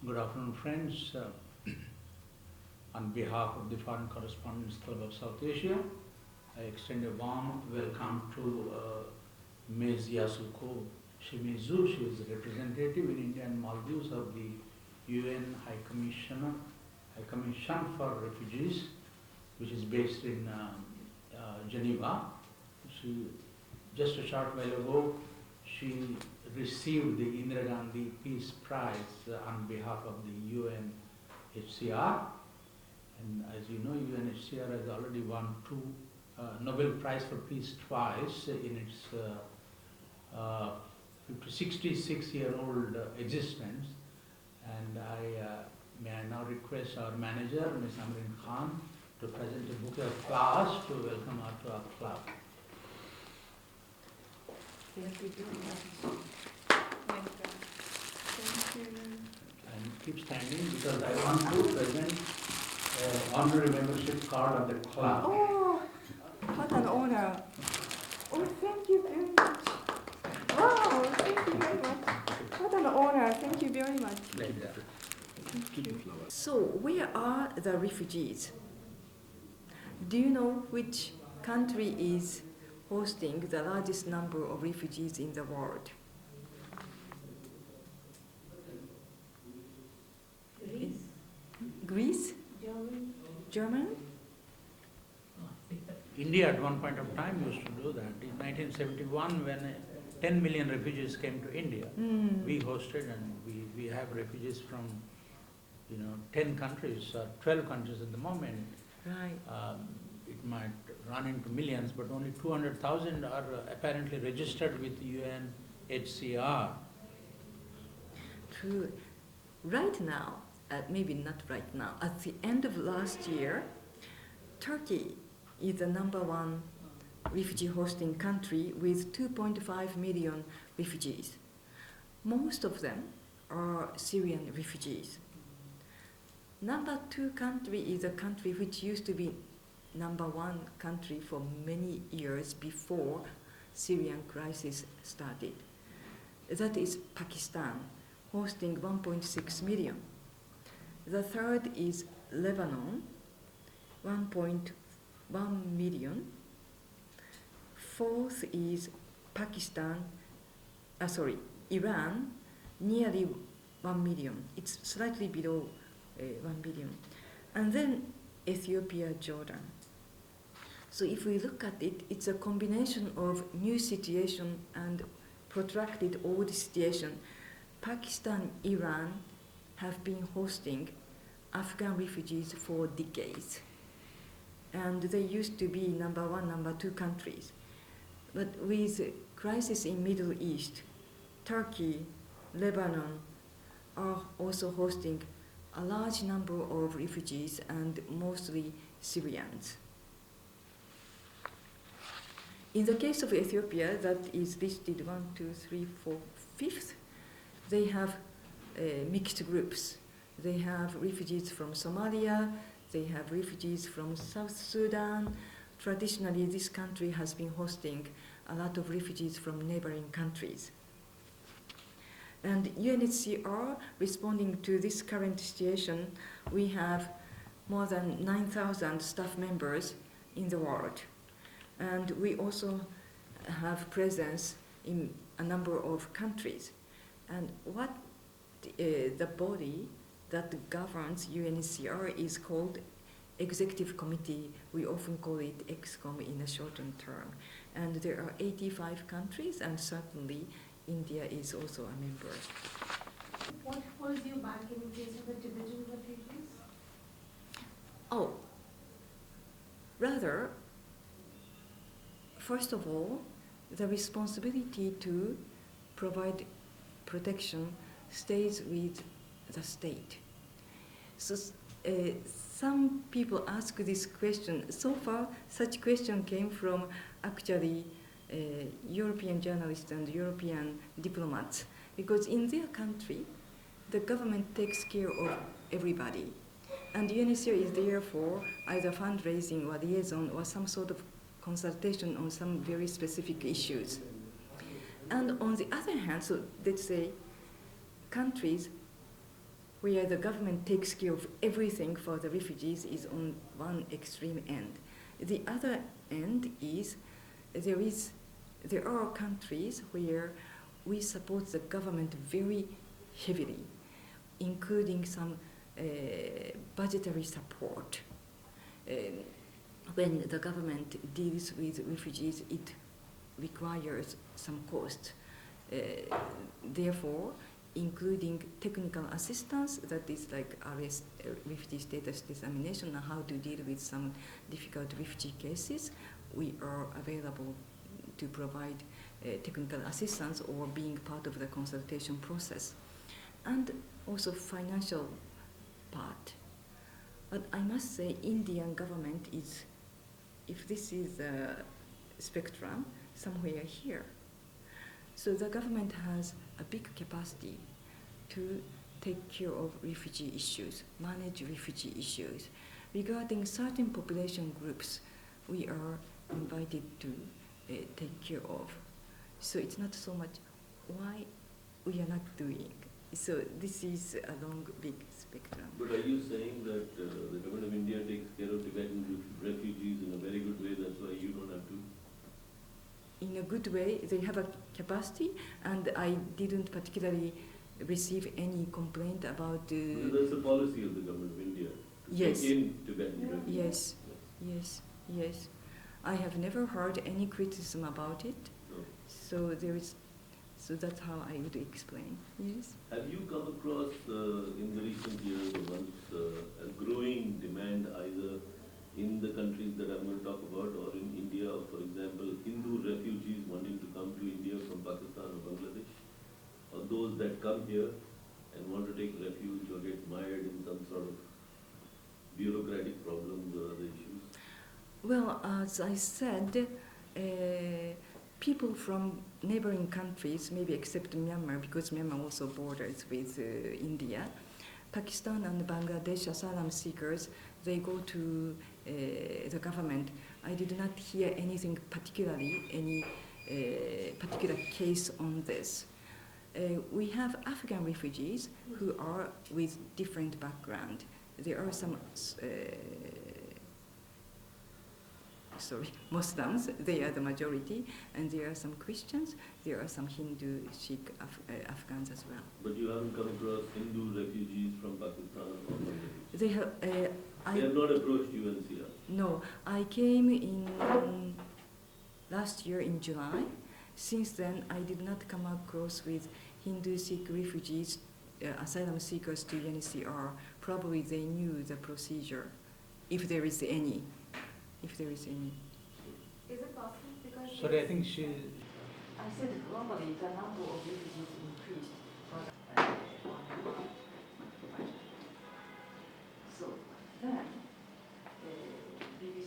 Good afternoon, friends. On behalf of the Foreign Correspondents Club of South Asia, I extend a warm welcome to Ms. Yasuko Shimizu. She is a representative in India and Maldives of the UN High Commission for Refugees, which is based in Geneva. Just a short while ago, she received the Indira Gandhi Peace Prize on behalf of the UNHCR. And as you know, UNHCR has already won two Nobel Prize for Peace twice in its 66-year-old existence. And may I now request our manager, Ms. Amrin Khan, to present a bouquet of flowers to welcome her to our club. Thank you very much. Thank you. And keep standing because I want to present honorary membership card of the club. Oh, what an honor. Oh, thank you very much. Wow, thank you very much. What an honor. Thank you very much. Thank you. So, where are the refugees? Do you know which country is hosting the largest number of refugees in the world? Greece? Germany? India at one point of time used to do that. In 1971, when 10 million refugees came to India, we hosted, and we have refugees from 10 countries, 12 countries at the moment. Right. It might run into millions, but only 200,000 are apparently registered with UNHCR. True. Right now, maybe not right now, at the end of last year, Turkey is the #1 refugee hosting country with 2.5 million refugees. Most of them are Syrian refugees. #2 country is a country which used to be #1 country for many years before Syrian crisis started. That is Pakistan, hosting 1.6 million. The third is Lebanon, 1.1 million. Fourth is Iran, nearly 1 million. It's slightly below 1 billion. And then Ethiopia, Jordan. So if we look at it, it's a combination of new situation and protracted old situation. Pakistan, Iran have been hosting Afghan refugees for decades. And they used to be #1, #2 countries. But with crisis in Middle East, Turkey, Lebanon are also hosting a large number of refugees, and mostly Syrians. In the case of Ethiopia, that is listed 1, 2, 3, 4, 5th, they have mixed groups. They have refugees from Somalia, they have refugees from South Sudan. Traditionally, this country has been hosting a lot of refugees from neighboring countries. And UNHCR, responding to this current situation, we have more than 9,000 staff members in the world. And we also have presence in a number of countries. And what the body that governs UNHCR is called Executive Committee. We often call it EXCOM in a shortened term. And there are 85 countries, and certainly India is also a member. What holds you back in case of the Tibetan refugees? Oh, rather, first of all, the responsibility to provide protection stays with the state. So some people ask this question. So far, such question came from actually European journalists and European diplomats, because in their country, the government takes care of everybody. And UNHCR is there for either fundraising or liaison or some sort of consultation on some very specific issues. And on the other hand, so let's say countries where the government takes care of everything for the refugees, is on one extreme end. The other end is there are countries where we support the government very heavily, including some budgetary support. When the government deals with refugees, it requires some cost. Therefore, including technical assistance, that is like refugee status determination, and how to deal with some difficult refugee cases, we are available to provide technical assistance or being part of the consultation process. And also financial part. But I must say, Indian government is, if this is a spectrum, somewhere here. So the government has a big capacity to take care of refugee issues, manage refugee issues. Regarding certain population groups, we are invited to take care of. So it's not so much why we are not doing. So this is a long, big spectrum. But are you saying that the government of India takes care of Tibetan refugees in a very good way, that's why you don't have to? In a good way, they have a capacity, and I didn't particularly receive any complaint about the... That's the policy of the government of India, to Yes. take in Tibetan refugees. Yes. I have never heard any criticism about it. No. So that's how I would explain. Yes. Have you come across in the recent years or months a growing demand either in the countries that I'm going to talk about or in India, or for example, Hindu refugees wanting to come to India from Pakistan or Bangladesh, or those that come here and want to take refuge or get mired in some sort of bureaucratic problems or other issues? Well, as I said, people from neighboring countries, maybe except Myanmar, because Myanmar also borders with India, Pakistan and Bangladesh asylum seekers, they go to the government. I did not hear anything particularly, any particular case on this. We have Afghan refugees who are with different background. There are some Muslims, they are the majority, and there are some Christians, there are some Hindu, Sikh, Afghans as well. But you haven't come across Hindu refugees from Pakistan or Bangladesh? They have, They have not approached UNHCR? No, I came in last year in July. Since then, I did not come across with Hindu Sikh refugees, asylum seekers to UNHCR. Probably they knew the procedure, if there is any. If there is any. Is it possible because... Sorry, I think she... I said globally the number of refugees increased, but